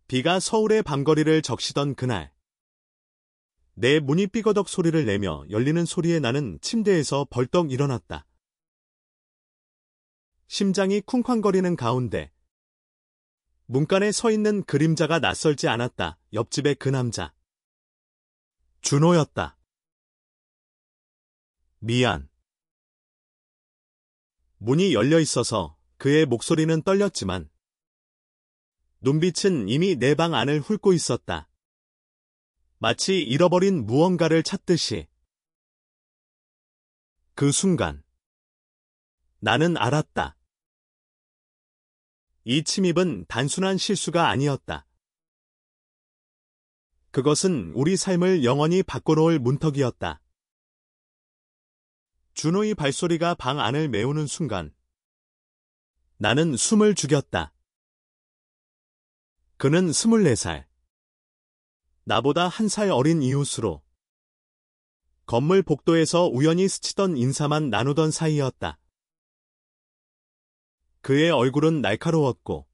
비가 서울의 밤거리를 적시던 그날. 내 문이 삐거덕 소리를 내며 열리는 소리에 나는 침대에서 벌떡 일어났다. 심장이 쿵쾅거리는 가운데 문간에 서 있는 그림자가 낯설지 않았다. 옆집의 그 남자. 준호였다. 미안. 문이 열려 있어서 그의 목소리는 떨렸지만 눈빛은 이미 내 방 안을 훑고 있었다. 마치 잃어버린 무언가를 찾듯이. 그 순간 나는 알았다. 이 침입은 단순한 실수가 아니었다. 그것은 우리 삶을 영원히 바꿔놓을 문턱이었다. 준호의 발소리가 방 안을 메우는 순간 나는 숨을 죽였다. 그는 24살. 나보다 1살 어린 이웃으로 건물 복도에서 우연히 스치던 인사만 나누던 사이였다. 그의 얼굴은 날카로웠고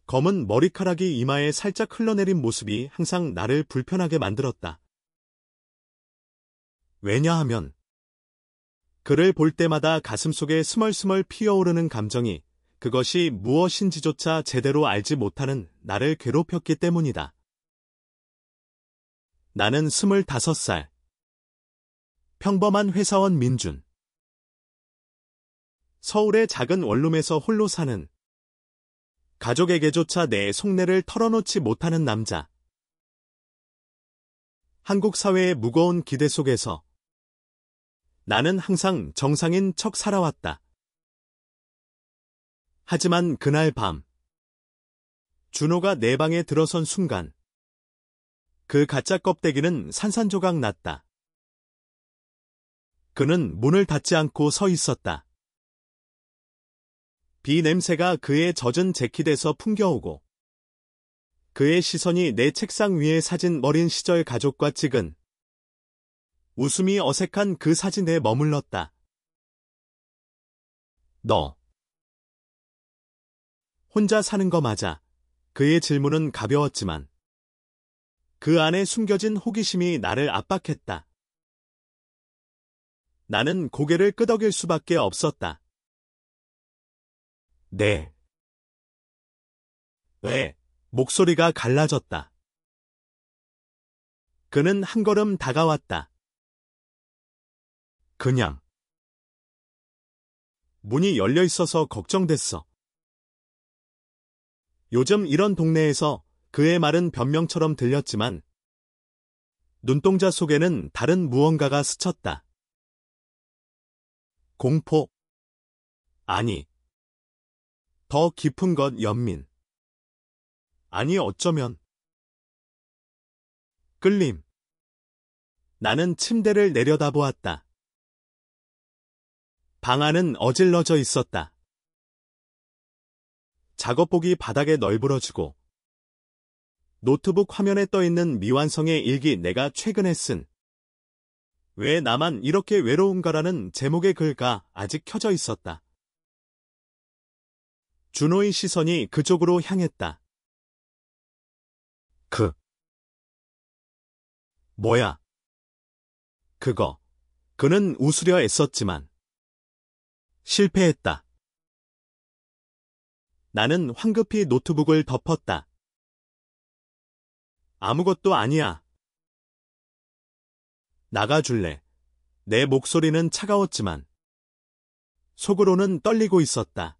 검은 머리카락이 이마에 살짝 흘러내린 모습이 항상 나를 불편하게 만들었다. 왜냐하면 그를 볼 때마다 가슴속에 스멀스멀 피어오르는 감정이 그것이 무엇인지조차 제대로 알지 못하는 나를 괴롭혔기 때문이다. 나는 25살. 평범한 회사원 민준. 서울의 작은 원룸에서 홀로 사는, 가족에게조차 내 속내를 털어놓지 못하는 남자. 한국 사회의 무거운 기대 속에서 나는 항상 정상인 척 살아왔다. 하지만 그날 밤, 준호가 내 방에 들어선 순간, 그 가짜 껍데기는 산산조각 났다. 그는 문을 닫지 않고 서 있었다. 비 냄새가 그의 젖은 재킷에서 풍겨오고, 그의 시선이 내 책상 위에 사진 어린 시절 가족과 찍은 웃음이 어색한 그 사진에 머물렀다. 너 혼자 사는 거 맞아? 그의 질문은 가벼웠지만 그 안에 숨겨진 호기심이 나를 압박했다. 나는 고개를 끄덕일 수밖에 없었다. 네. 왜? 목소리가 갈라졌다. 그는 한 걸음 다가왔다. 그냥. 문이 열려 있어서 걱정됐어. 요즘 이런 동네에서 그의 말은 변명처럼 들렸지만 눈동자 속에는 다른 무언가가 스쳤다. 공포. 아니. 더 깊은 것 연민. 아니 어쩌면 끌림. 나는 침대를 내려다보았다. 방 안은 어질러져 있었다. 작업복이 바닥에 널브러지고 노트북 화면에 떠있는 미완성의 일기 내가 최근에 쓴 왜 나만 이렇게 외로운가라는 제목의 글가 아직 켜져 있었다. 준호의 시선이 그쪽으로 향했다. 뭐야? 그거. 그는 웃으려 애썼지만 실패했다. 나는 황급히 노트북을 덮었다. 아무것도 아니야. 나가줄래? 내 목소리는 차가웠지만 속으로는 떨리고 있었다.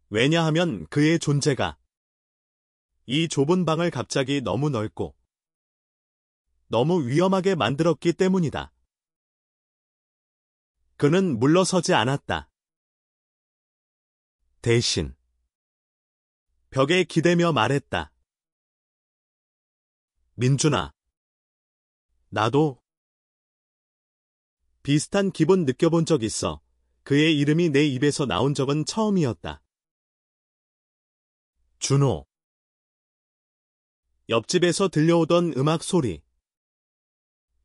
왜냐하면 그의 존재가 이 좁은 방을 갑자기 너무 넓고 너무 위험하게 만들었기 때문이다. 그는 물러서지 않았다. 대신 벽에 기대며 말했다. 민준아, 나도 비슷한 기분 느껴본 적 있어. 그의 이름이 내 입에서 나온 적은 처음이었다. 준호. 옆집에서 들려오던 음악 소리.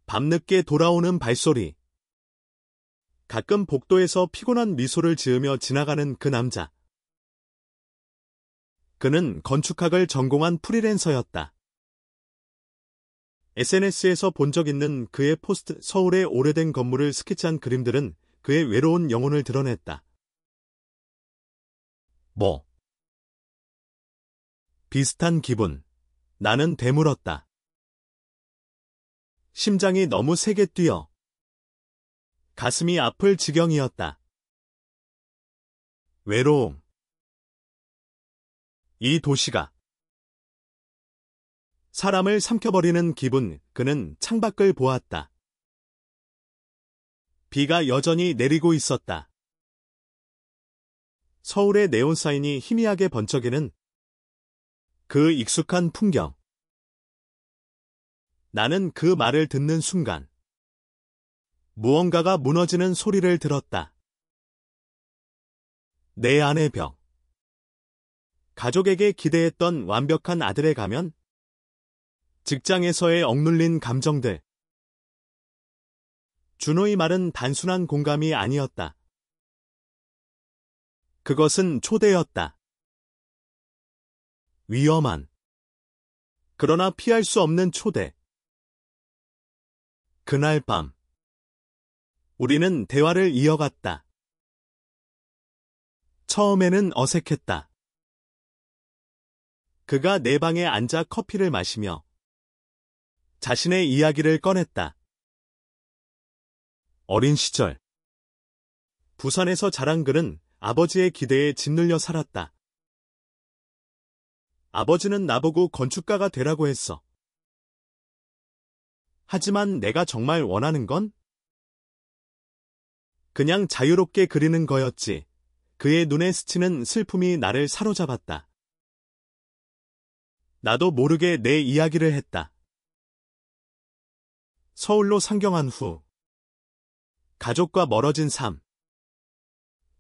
밤늦게 돌아오는 발소리. 가끔 복도에서 피곤한 미소를 지으며 지나가는 그 남자. 그는 건축학을 전공한 프리랜서였다. SNS에서 본 적 있는 그의 포스트, 서울의 오래된 건물을 스케치한 그림들은 그의 외로운 영혼을 드러냈다. 뭐? 비슷한 기분. 나는 되물었다. 심장이 너무 세게 뛰어. 가슴이 아플 지경이었다. 외로움. 이 도시가 사람을 삼켜버리는 기분. 그는 창밖을 보았다. 비가 여전히 내리고 있었다. 서울의 네온사인이 희미하게 번쩍이는 그 익숙한 풍경. 나는 그 말을 듣는 순간 무언가가 무너지는 소리를 들었다. 내 안의 벽. 가족에게 기대했던 완벽한 아들의 가면, 직장에서의 억눌린 감정들. 준호의 말은 단순한 공감이 아니었다. 그것은 초대였다. 위험한, 그러나 피할 수 없는 초대. 그날 밤, 우리는 대화를 이어갔다. 처음에는 어색했다. 그가 내 방에 앉아 커피를 마시며 자신의 이야기를 꺼냈다. 어린 시절, 부산에서 자란 그는 아버지의 기대에 짓눌려 살았다. 아버지는 나보고 건축가가 되라고 했어. 하지만 내가 정말 원하는 건 그냥 자유롭게 그리는 거였지. 그의 눈에 스치는 슬픔이 나를 사로잡았다. 나도 모르게 내 이야기를 했다. 서울로 상경한 후, 가족과 멀어진 삶,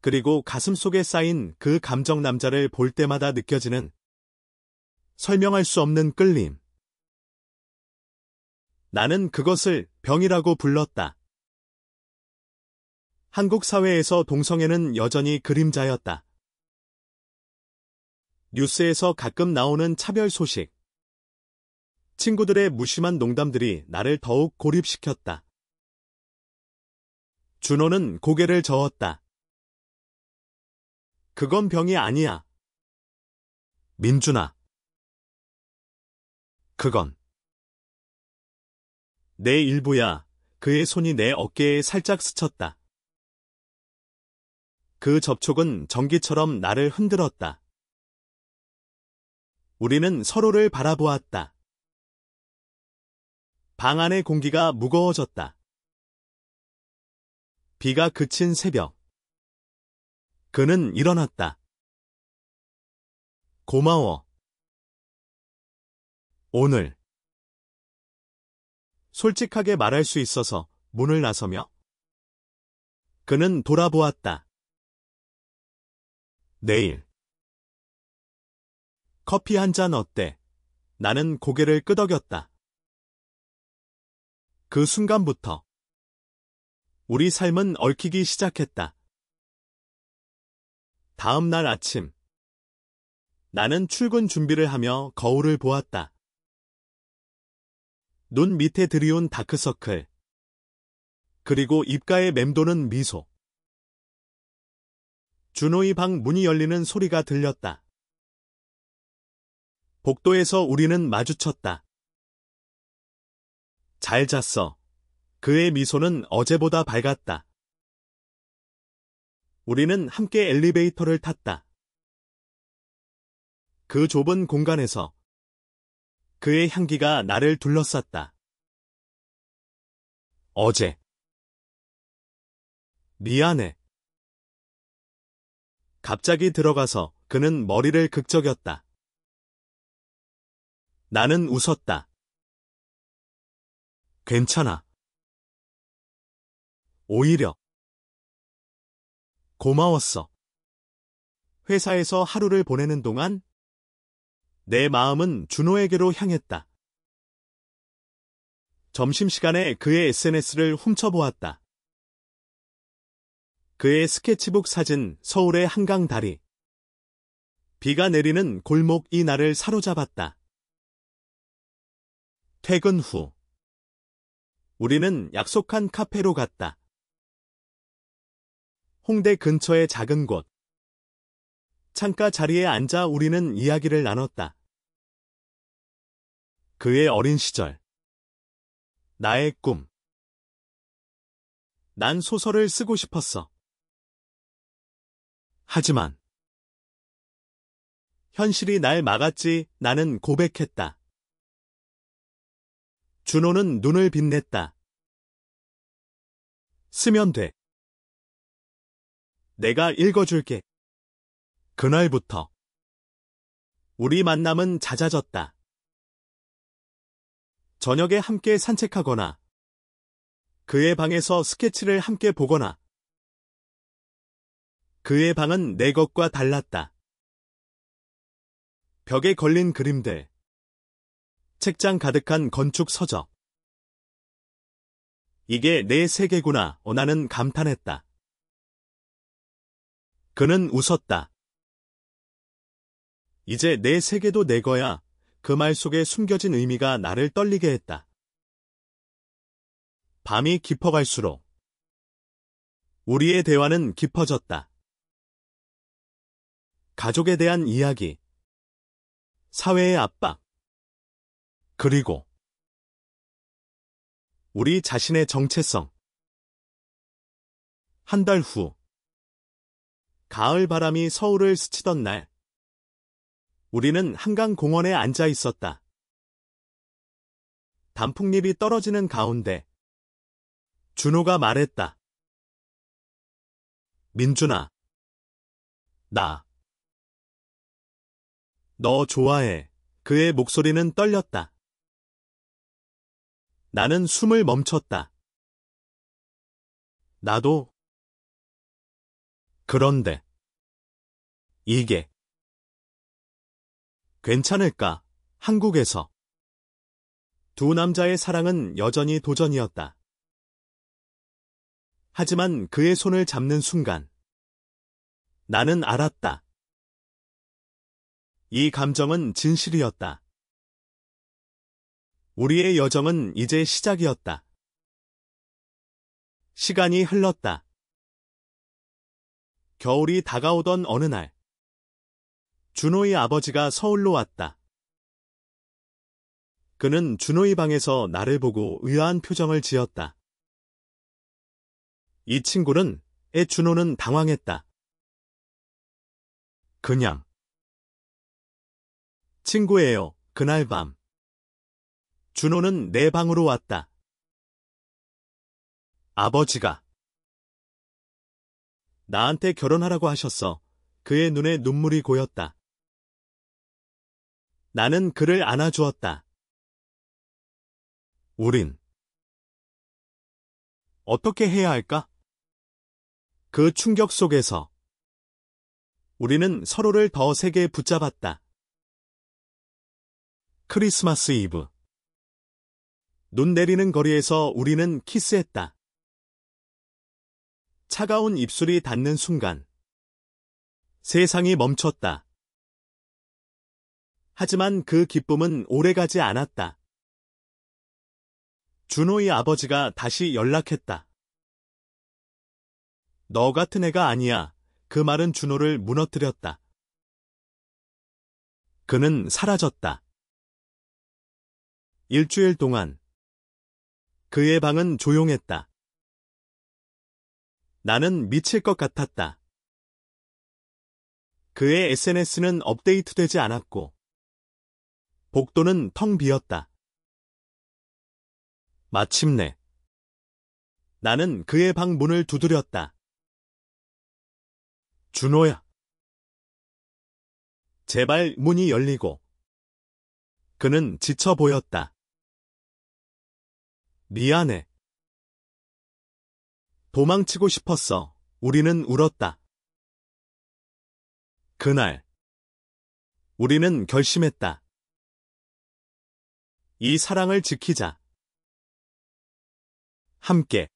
그리고 가슴속에 쌓인 그 감정 남자를 볼 때마다 느껴지는 설명할 수 없는 끌림. 나는 그것을 병이라고 불렀다. 한국 사회에서 동성애는 여전히 그림자였다. 뉴스에서 가끔 나오는 차별 소식. 친구들의 무심한 농담들이 나를 더욱 고립시켰다. 준호는 고개를 저었다. 그건 병이 아니야. 민준아. 그건 내 일부야. 그의 손이 내 어깨에 살짝 스쳤다. 그 접촉은 전기처럼 나를 흔들었다. 우리는 서로를 바라보았다. 방 안의 공기가 무거워졌다. 비가 그친 새벽. 그는 일어났다. 고마워. 오늘. 솔직하게 말할 수 있어서 문을 나서며 그는 돌아보았다. 내일. 커피 한 잔 어때? 나는 고개를 끄덕였다. 그 순간부터 우리 삶은 얽히기 시작했다. 다음 날 아침, 나는 출근 준비를 하며 거울을 보았다. 눈 밑에 드리운 다크서클, 그리고 입가에 맴도는 미소. 준호의 방 문이 열리는 소리가 들렸다. 복도에서 우리는 마주쳤다. 잘 잤어. 그의 미소는 어제보다 밝았다. 우리는 함께 엘리베이터를 탔다. 그 좁은 공간에서 그의 향기가 나를 둘러쌌다. 어제. 미안해. 갑자기 들어가서 그는 머리를 극적였다. 나는 웃었다. 괜찮아. 오히려. 고마웠어. 회사에서 하루를 보내는 동안 내 마음은 준호에게로 향했다. 점심시간에 그의 SNS를 훔쳐보았다. 그의 스케치북 사진, 서울의 한강 다리. 비가 내리는 골목이 나를 사로잡았다. 퇴근 후 우리는 약속한 카페로 갔다. 홍대 근처의 작은 곳. 창가 자리에 앉아 우리는 이야기를 나눴다. 그의 어린 시절, 나의 꿈. 난 소설을 쓰고 싶었어. 하지만 현실이 날 막았지. 나는 고백했다. 준호는 눈을 빛냈다. 쓰면 돼. 내가 읽어줄게. 그날부터 우리 만남은 잦아졌다. 저녁에 함께 산책하거나 그의 방에서 스케치를 함께 보거나. 그의 방은 내 것과 달랐다. 벽에 걸린 그림들, 책장 가득한 건축 서적. 이게 내 세계구나. 나는 감탄했다. 그는 웃었다. 이제 내 세계도 내 거야. 그 말 속에 숨겨진 의미가 나를 떨리게 했다. 밤이 깊어갈수록 우리의 대화는 깊어졌다. 가족에 대한 이야기, 사회의 압박, 그리고 우리 자신의 정체성. 한 달 후, 가을 바람이 서울을 스치던 날, 우리는 한강 공원에 앉아 있었다. 단풍잎이 떨어지는 가운데 준호가 말했다. 민준아, 나 너 좋아해. 그의 목소리는 떨렸다. 나는 숨을 멈췄다. 나도. 그런데 이게 괜찮을까? 한국에서 두 남자의 사랑은 여전히 도전이었다. 하지만 그의 손을 잡는 순간 나는 알았다. 이 감정은 진실이었다. 우리의 여정은 이제 시작이었다. 시간이 흘렀다. 겨울이 다가오던 어느 날, 준호의 아버지가 서울로 왔다. 그는 준호의 방에서 나를 보고 의아한 표정을 지었다. 이 친구는, 준호는 당황했다. 그냥 친구예요. 그날 밤 준호는 내 방으로 왔다. 아버지가 나한테 결혼하라고 하셨어. 그의 눈에 눈물이 고였다. 나는 그를 안아주었다. 우린 어떻게 해야 할까? 그 충격 속에서 우리는 서로를 더 세게 붙잡았다. 크리스마스 이브. 눈 내리는 거리에서 우리는 키스했다. 차가운 입술이 닿는 순간 세상이 멈췄다. 하지만 그 기쁨은 오래가지 않았다. 준호의 아버지가 다시 연락했다. 너 같은 애가 아니야. 그 말은 준호를 무너뜨렸다. 그는 사라졌다. 일주일 동안 그의 방은 조용했다. 나는 미칠 것 같았다. 그의 SNS는 업데이트되지 않았고 복도는 텅 비었다. 마침내 나는 그의 방 문을 두드렸다. 준호야. 제발. 문이 열리고 그는 지쳐 보였다. 미안해. 도망치고 싶었어. 우리는 울었다. 그날 우리는 결심했다. 이 사랑을 지키자. 함께.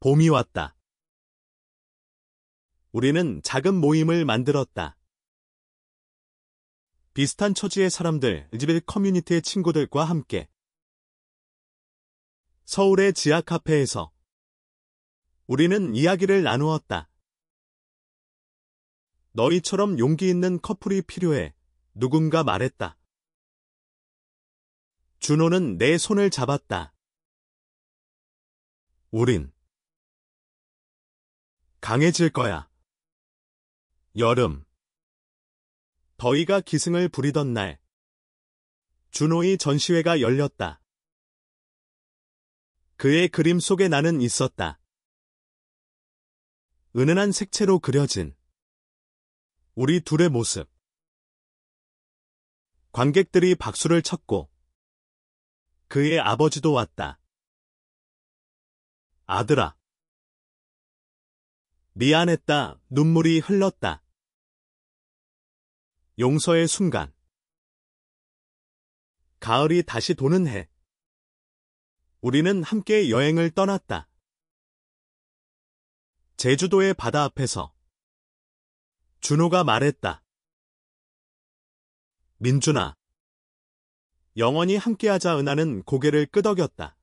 봄이 왔다. 우리는 작은 모임을 만들었다. 비슷한 처지의 사람들, 엘지비티 커뮤니티의 친구들과 함께 서울의 지하 카페에서 우리는 이야기를 나누었다. 너희처럼 용기 있는 커플이 필요해. 누군가 말했다. 준호는 내 손을 잡았다. 우린 강해질 거야. 여름. 더위가 기승을 부리던 날, 준호의 전시회가 열렸다. 그의 그림 속에 나는 있었다. 은은한 색채로 그려진 우리 둘의 모습. 관객들이 박수를 쳤고 그의 아버지도 왔다. 아들아. 미안했다. 눈물이 흘렀다. 용서의 순간. 가을이 다시 도는 해. 우리는 함께 여행을 떠났다. 제주도의 바다 앞에서 준호가 말했다. 민준아. 영원히 함께하자. 은하는 고개를 끄덕였다.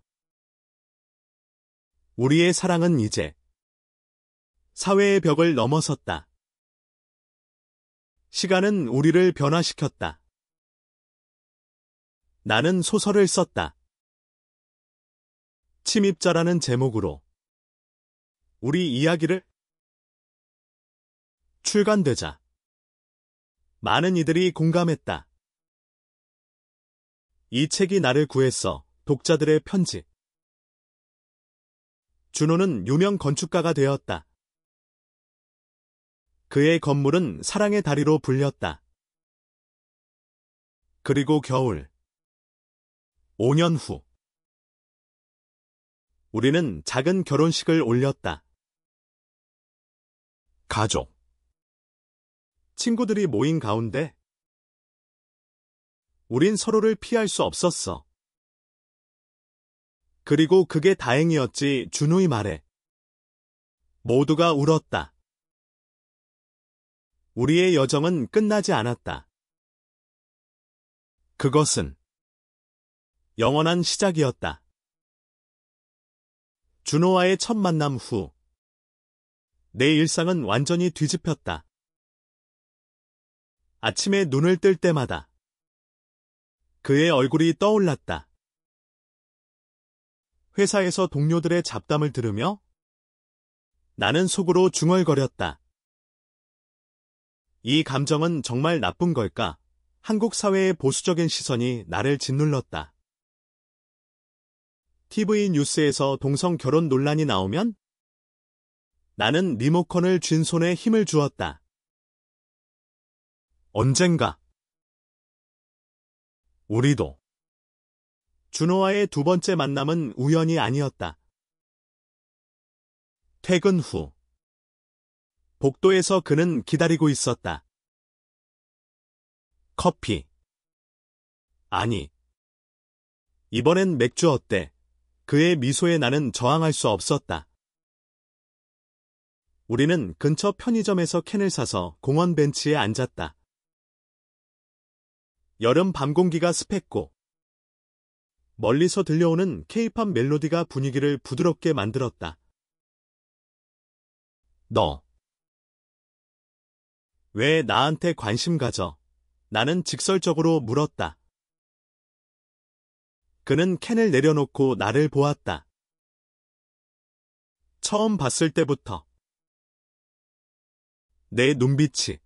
우리의 사랑은 이제 사회의 벽을 넘어섰다. 시간은 우리를 변화시켰다. 나는 소설을 썼다. 침입자라는 제목으로 우리 이야기를 출간되자 많은 이들이 공감했다. 이 책이 나를 구했어. 독자들의 편지. 준호는 유명 건축가가 되었다. 그의 건물은 사랑의 다리로 불렸다. 그리고 겨울. 5년 후. 우리는 작은 결혼식을 올렸다. 가족. 친구들이 모인 가운데 우린 서로를 피할 수 없었어. 그리고 그게 다행이었지. 준호의 말에 모두가 울었다. 우리의 여정은 끝나지 않았다. 그것은 영원한 시작이었다. 준호와의 첫 만남 후 내 일상은 완전히 뒤집혔다. 아침에 눈을 뜰 때마다 그의 얼굴이 떠올랐다. 회사에서 동료들의 잡담을 들으며 나는 속으로 중얼거렸다. 이 감정은 정말 나쁜 걸까? 한국 사회의 보수적인 시선이 나를 짓눌렀다. TV 뉴스에서 동성 결혼 논란이 나오면 나는 리모컨을 쥔 손에 힘을 주었다. 언젠가 우리도. 준호와의 두 번째 만남은 우연이 아니었다. 퇴근 후 복도에서 그는 기다리고 있었다. 커피. 아니. 이번엔 맥주 어때? 그의 미소에 나는 저항할 수 없었다. 우리는 근처 편의점에서 캔을 사서 공원 벤치에 앉았다. 여름 밤 공기가 습했고 멀리서 들려오는 K-팝 멜로디가 분위기를 부드럽게 만들었다. 너. 왜 나한테 관심 가져? 나는 직설적으로 물었다. 그는 캔을 내려놓고 나를 보았다. 처음 봤을 때부터 내 눈빛이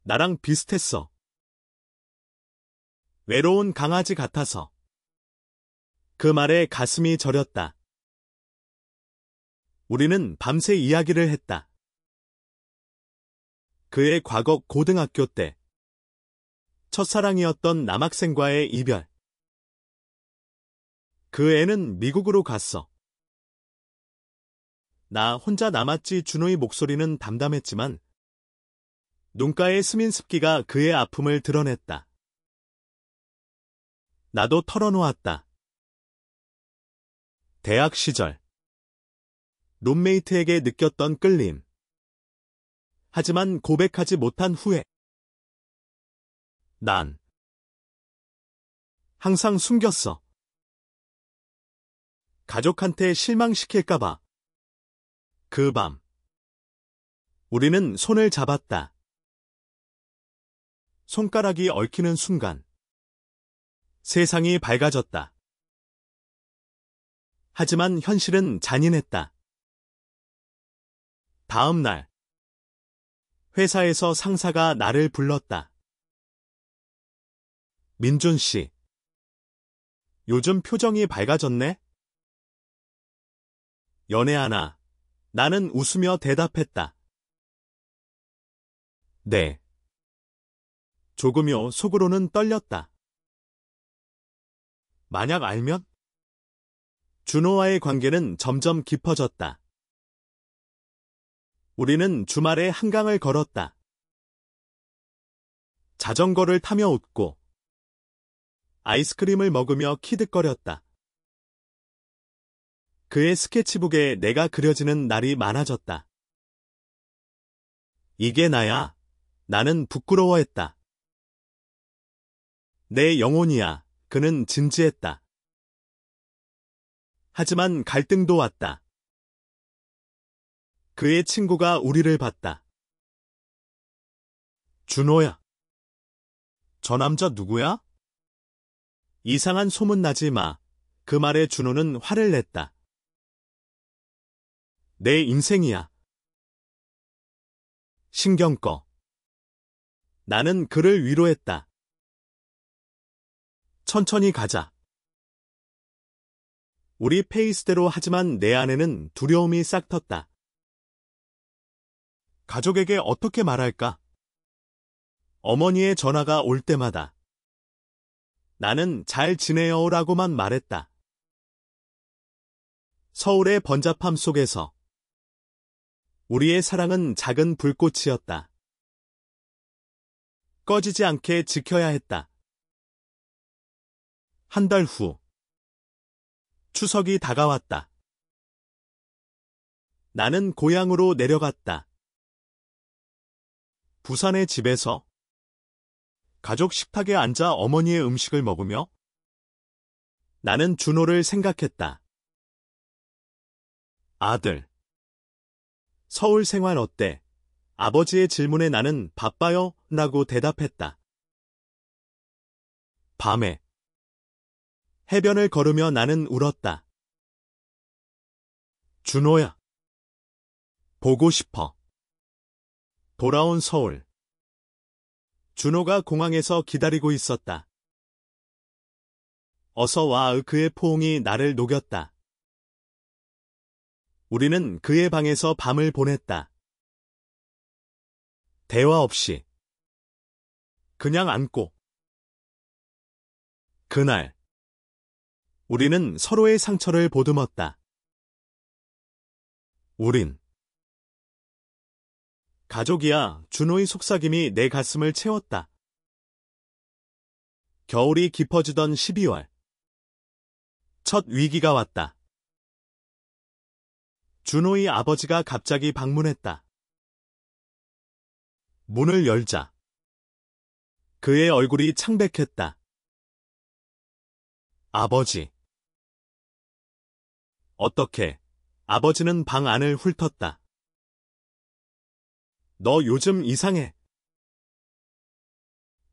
나랑 비슷했어. 외로운 강아지 같아서. 그 말에 가슴이 저렸다. 우리는 밤새 이야기를 했다. 그의 과거 고등학교 때 첫사랑이었던 남학생과의 이별. 그 애는 미국으로 갔어. 나 혼자 남았지. 준호의 목소리는 담담했지만 눈가의 스민 습기가 그의 아픔을 드러냈다. 나도 털어놓았다. 대학 시절 룸메이트에게 느꼈던 끌림. 하지만 고백하지 못한 후회. 난 항상 숨겼어. 가족한테 실망시킬까봐. 그 밤, 우리는 손을 잡았다. 손가락이 얽히는 순간, 세상이 밝아졌다. 하지만 현실은 잔인했다. 다음 날, 회사에서 상사가 나를 불렀다. 민준 씨, 요즘 표정이 밝아졌네? 연애하나? 나는 웃으며 대답했다. 네. 조금요. 속으로는 떨렸다. 만약 알면? 준호와의 관계는 점점 깊어졌다. 우리는 주말에 한강을 걸었다. 자전거를 타며 웃고 아이스크림을 먹으며 키득거렸다. 그의 스케치북에 내가 그려지는 날이 많아졌다. 이게 나야. 나는 부끄러워했다. 내 영혼이야. 그는 진지했다. 하지만 갈등도 왔다. 그의 친구가 우리를 봤다. 준호야. 저 남자 누구야? 이상한 소문 나지 마. 그 말에 준호는 화를 냈다. 내 인생이야. 신경 꺼. 나는 그를 위로했다. 천천히 가자. 우리 페이스대로. 하지만 내 안에는 두려움이 싹 텄다. 가족에게 어떻게 말할까? 어머니의 전화가 올 때마다 나는 잘 지내요라고만 말했다. 서울의 번잡함 속에서 우리의 사랑은 작은 불꽃이었다. 꺼지지 않게 지켜야 했다. 한 달 후, 추석이 다가왔다. 나는 고향으로 내려갔다. 부산의 집에서 가족 식탁에 앉아 어머니의 음식을 먹으며 나는 준호를 생각했다. 아들, 서울 생활 어때? 아버지의 질문에 나는 바빠요 라고 대답했다. 밤에 해변을 걸으며 나는 울었다. 준호야. 보고 싶어. 돌아온 서울. 준호가 공항에서 기다리고 있었다. 어서 와. 그의 포옹이 나를 녹였다. 우리는 그의 방에서 밤을 보냈다. 대화 없이. 그냥 안고. 그날, 우리는 서로의 상처를 보듬었다. 우린 가족이야. 준호의 속삭임이 내 가슴을 채웠다. 겨울이 깊어지던 12월. 첫 위기가 왔다. 준호의 아버지가 갑자기 방문했다. 문을 열자. 그의 얼굴이 창백했다. 아버지. 어떻게? 아버지는 방 안을 훑었다. 너 요즘 이상해.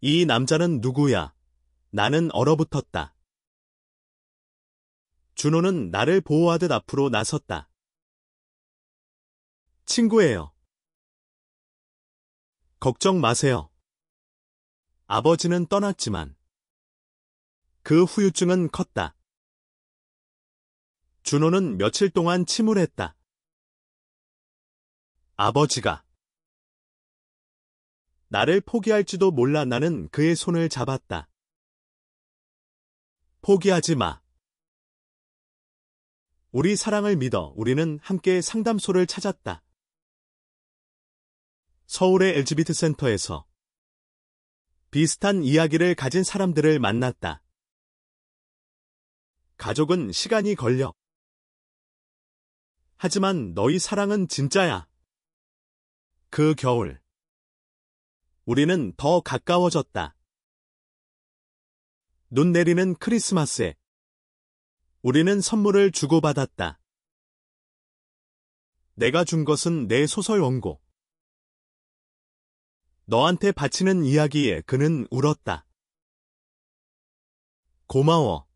이 남자는 누구야? 나는 얼어붙었다. 준호는 나를 보호하듯 앞으로 나섰다. 친구예요. 걱정 마세요. 아버지는 떠났지만 그 후유증은 컸다. 준호는 며칠 동안 침울했다. 아버지가 나를 포기할지도 몰라. 나는 그의 손을 잡았다. 포기하지 마. 우리 사랑을 믿어. 우리는 함께 상담소를 찾았다. 서울의 LGBT 센터에서 비슷한 이야기를 가진 사람들을 만났다. 가족은 시간이 걸려. 하지만 너희 사랑은 진짜야. 그 겨울. 우리는 더 가까워졌다. 눈 내리는 크리스마스에 우리는 선물을 주고받았다. 내가 준 것은 내 소설 원고. 너한테 바치는 이야기에 그는 울었다. 고마워.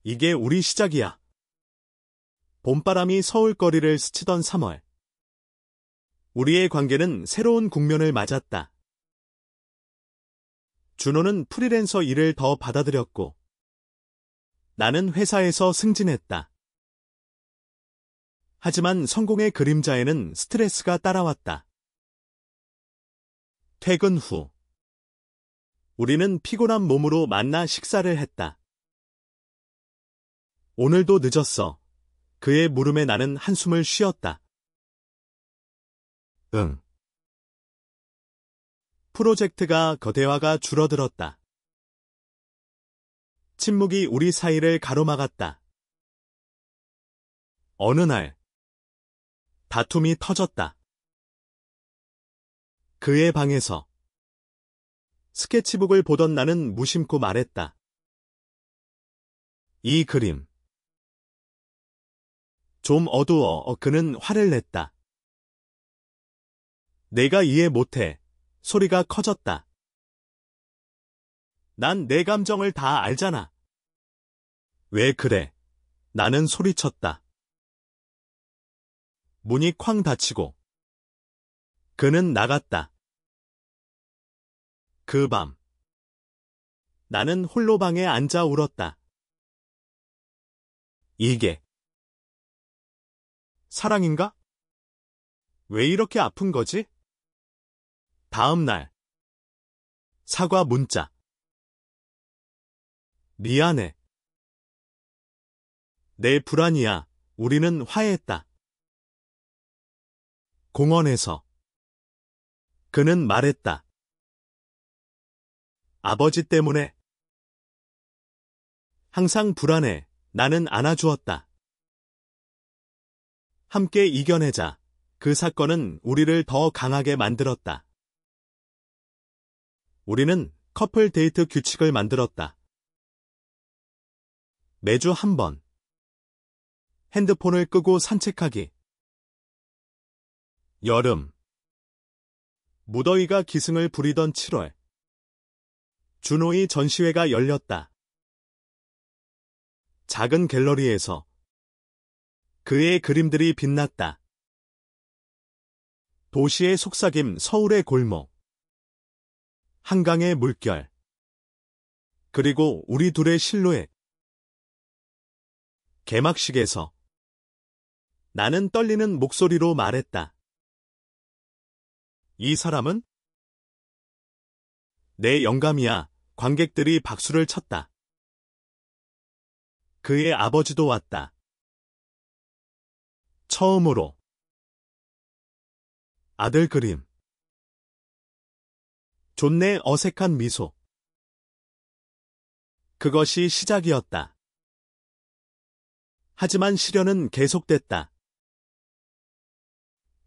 이게 우리 시작이야. 봄바람이 서울거리를 스치던 3월. 우리의 관계는 새로운 국면을 맞았다. 준호는 프리랜서 일을 더 받아들였고, 나는 회사에서 승진했다. 하지만 성공의 그림자에는 스트레스가 따라왔다. 퇴근 후, 우리는 피곤한 몸으로 만나 식사를 했다. 오늘도 늦었어. 그의 물음에 나는 한숨을 쉬었다. 응. 프로젝트가 거대화가 줄어들었다. 침묵이 우리 사이를 가로막았다. 어느 날, 다툼이 터졌다. 그의 방에서 스케치북을 보던 나는 무심코 말했다. 이 그림. 좀 어두워. 그는 화를 냈다. 내가 이해 못해. 소리가 커졌다. 난 내 감정을 다 알잖아. 왜 그래? 나는 소리쳤다. 문이 쾅 닫히고 그는 나갔다. 그 밤 나는 홀로 방에 앉아 울었다. 이게 사랑인가? 왜 이렇게 아픈 거지? 다음 날 사과 문자. 미안해. 내 불안이야. 우리는 화해했다. 공원에서 그는 말했다. 아버지 때문에. 항상 불안해. 나는 안아주었다. 함께 이겨내자. 그 사건은 우리를 더 강하게 만들었다. 우리는 커플 데이트 규칙을 만들었다. 매주 한 번. 핸드폰을 끄고 산책하기. 여름. 무더위가 기승을 부리던 7월. 준호의 전시회가 열렸다. 작은 갤러리에서 그의 그림들이 빛났다. 도시의 속삭임, 서울의 골목. 한강의 물결. 그리고 우리 둘의 실루엣. 개막식에서 나는 떨리는 목소리로 말했다. 이 사람은? 내 영감이야. 관객들이 박수를 쳤다. 그의 아버지도 왔다. 처음으로. 아들 그림. 존내 어색한 미소. 그것이 시작이었다. 하지만 시련은 계속됐다.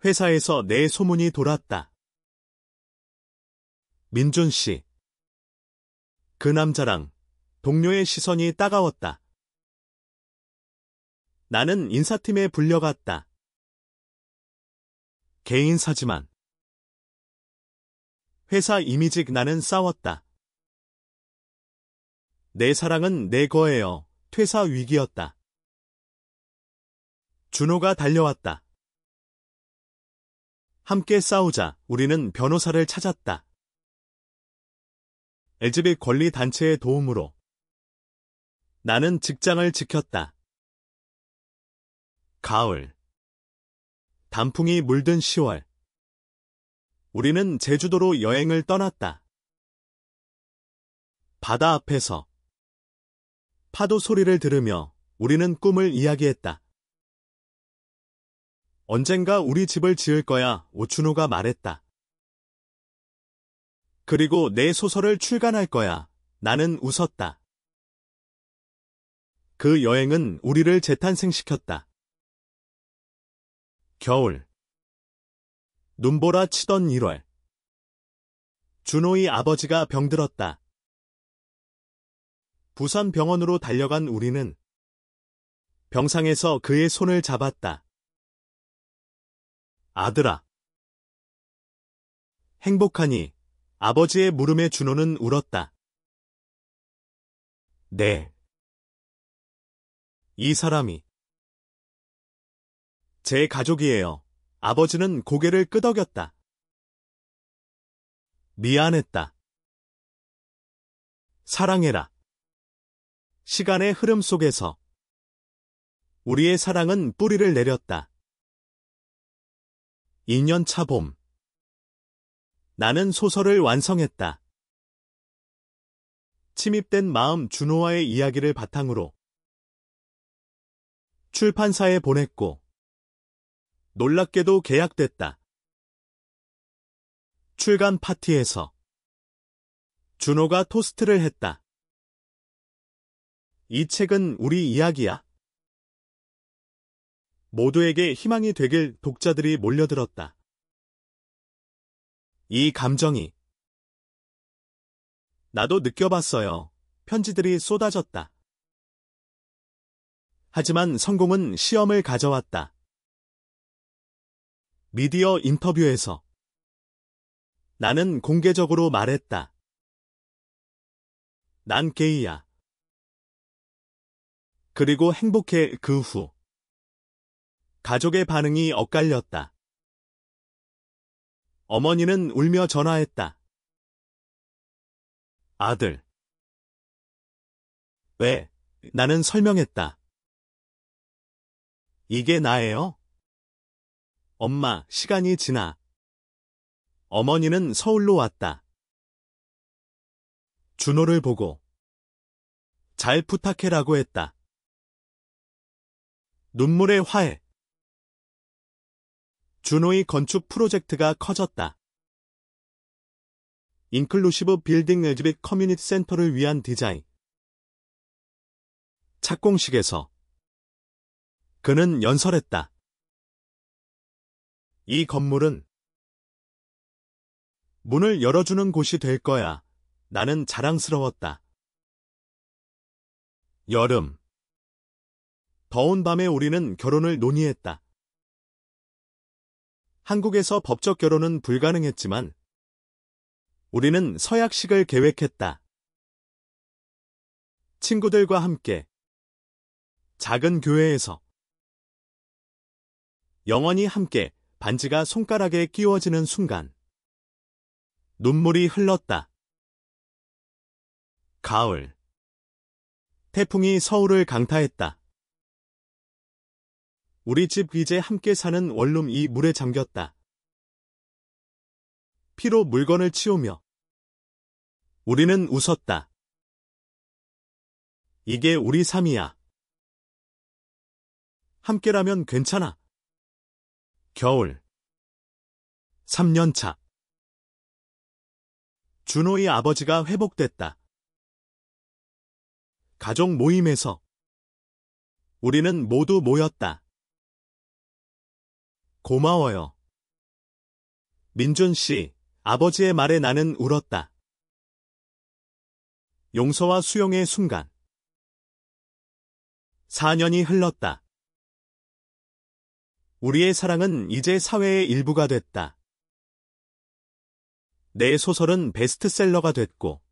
회사에서 내 소문이 돌았다. 민준 씨. 그 남자랑 동료의 시선이 따가웠다. 나는 인사팀에 불려갔다. 개인사지만. 회사 이미지 나는 싸웠다. 내 사랑은 내 거예요. 퇴사 위기였다. 준호가 달려왔다. 함께 싸우자. 우리는 변호사를 찾았다. LGBT 권리 단체의 도움으로 나는 직장을 지켰다. 가을. 단풍이 물든 10월. 우리는 제주도로 여행을 떠났다. 바다 앞에서 파도 소리를 들으며 우리는 꿈을 이야기했다. 언젠가 우리 집을 지을 거야. 오춘호가 말했다. 그리고 내 소설을 출간할 거야. 나는 웃었다. 그 여행은 우리를 재탄생시켰다. 겨울. 눈보라 치던 1월. 준호의 아버지가 병들었다. 부산 병원으로 달려간 우리는 병상에서 그의 손을 잡았다. 아들아. 행복하니? 아버지의 물음에 준호는 울었다. 네. 이 사람이 제 가족이에요. 아버지는 고개를 끄덕였다. 미안했다. 사랑해라. 시간의 흐름 속에서 우리의 사랑은 뿌리를 내렸다. 2년 차 봄. 나는 소설을 완성했다. 침입된 마음 준호와의 이야기를 바탕으로 출판사에 보냈고 놀랍게도 계약됐다. 출간 파티에서 준호가 토스트를 했다. 이 책은 우리 이야기야. 모두에게 희망이 되길 독자들이 몰려들었다. 이 감정이 나도 느껴봤어요. 편지들이 쏟아졌다. 하지만 성공은 시험을 가져왔다. 미디어 인터뷰에서 나는 공개적으로 말했다. 난 게이야. 그리고 행복해. 그 후 가족의 반응이 엇갈렸다. 어머니는 울며 전화했다. 아들. 왜? 나는 설명했다. 이게 나예요? 엄마, 시간이 지나. 어머니는 서울로 왔다. 준호를 보고 잘 부탁해라고 했다. 눈물의 화해. 준호의 건축 프로젝트가 커졌다. 인클루시브 빌딩 엘지빗 커뮤니티 센터를 위한 디자인. 착공식에서 그는 연설했다. 이 건물은 문을 열어주는 곳이 될 거야. 나는 자랑스러웠다. 여름. 더운 밤에 우리는 결혼을 논의했다. 한국에서 법적 결혼은 불가능했지만 우리는 서약식을 계획했다. 친구들과 함께 작은 교회에서 영원히 함께 반지가 손가락에 끼워지는 순간 눈물이 흘렀다. 가을. 태풍이 서울을 강타했다. 우리 집 이제 함께 사는 원룸이 물에 잠겼다. 피로 물건을 치우며 우리는 웃었다. 이게 우리 삶이야. 함께라면 괜찮아. 겨울. 3년 차. 준호의 아버지가 회복됐다. 가족 모임에서 우리는 모두 모였다. 고마워요. 민준 씨, 아버지의 말에 나는 울었다. 용서와 수용의 순간. 4년이 흘렀다. 우리의 사랑은 이제 사회의 일부가 됐다. 내 소설은 베스트셀러가 됐고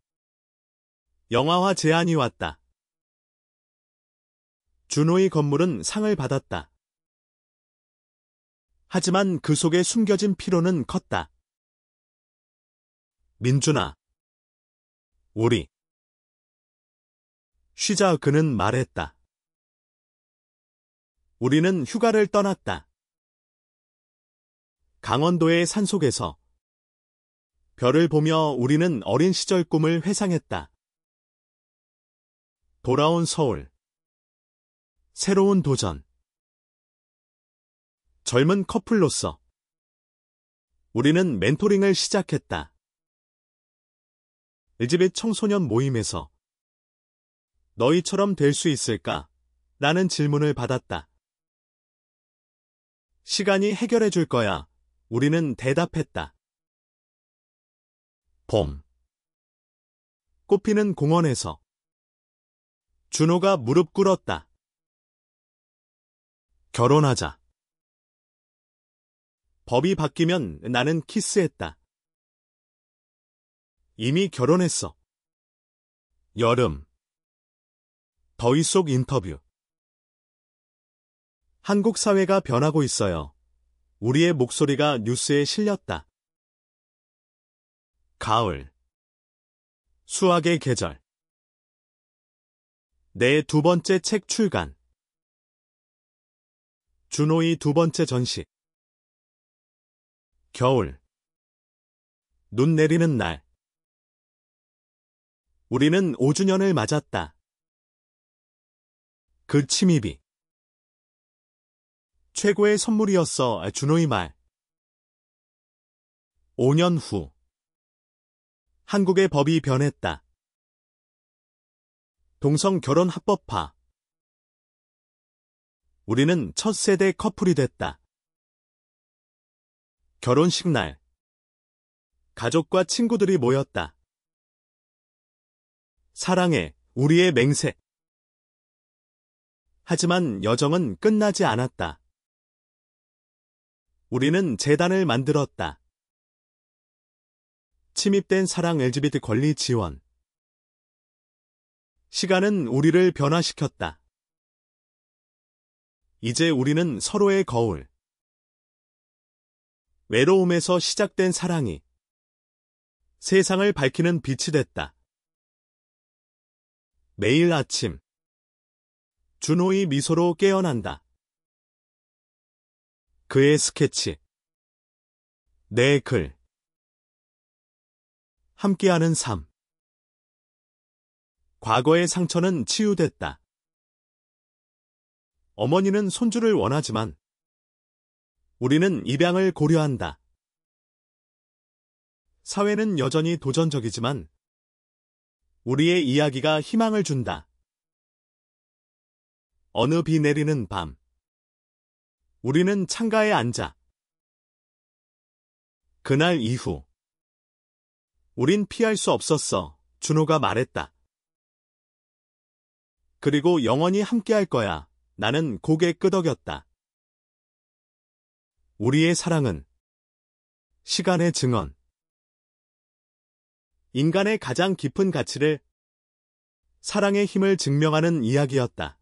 영화화 제안이 왔다. 준호의 건물은 상을 받았다. 하지만 그 속에 숨겨진 피로는 컸다. 민준아, 우리 쉬자. 그는 말했다. 우리는 휴가를 떠났다. 강원도의 산속에서 별을 보며 우리는 어린 시절 꿈을 회상했다. 돌아온 서울. 새로운 도전. 젊은 커플로서 우리는 멘토링을 시작했다. 엘지빗 청소년 모임에서 너희처럼 될 수 있을까? 라는 질문을 받았다. 시간이 해결해 줄 거야. 우리는 대답했다. 봄. 꽃피는 공원에서 준호가 무릎 꿇었다. 결혼하자. 법이 바뀌면 나는 키스했다. 이미 결혼했어. 여름. 더위 속 인터뷰. 한국 사회가 변하고 있어요. 우리의 목소리가 뉴스에 실렸다. 가을. 수학의 계절. 내 두 번째 책 출간. 준호의 두 번째 전시. 겨울. 눈 내리는 날. 우리는 5주년을 맞았다. 그 침입이 최고의 선물이었어. 준호의 말. 5년 후. 한국의 법이 변했다. 동성 결혼 합법화. 우리는 첫 세대 커플이 됐다. 결혼식 날. 가족과 친구들이 모였다. 사랑해, 우리의 맹세. 하지만 여정은 끝나지 않았다. 우리는 재단을 만들었다. 침입된 사랑 LGBT 권리 지원. 시간은 우리를 변화시켰다. 이제 우리는 서로의 거울. 외로움에서 시작된 사랑이 세상을 밝히는 빛이 됐다. 매일 아침. 준호의 미소로 깨어난다. 그의 스케치. 내 글. 함께하는 삶. 과거의 상처는 치유됐다. 어머니는 손주를 원하지만 우리는 입양을 고려한다. 사회는 여전히 도전적이지만 우리의 이야기가 희망을 준다. 어느 비 내리는 밤. 우리는 창가에 앉아. 그날 이후. 우린 피할 수 없었어. 준호가 말했다. 그리고 영원히 함께할 거야. 나는 고개 끄덕였다. 우리의 사랑은 시간의 증언. 인간의 가장 깊은 가치를 사랑의 힘을 증명하는 이야기였다.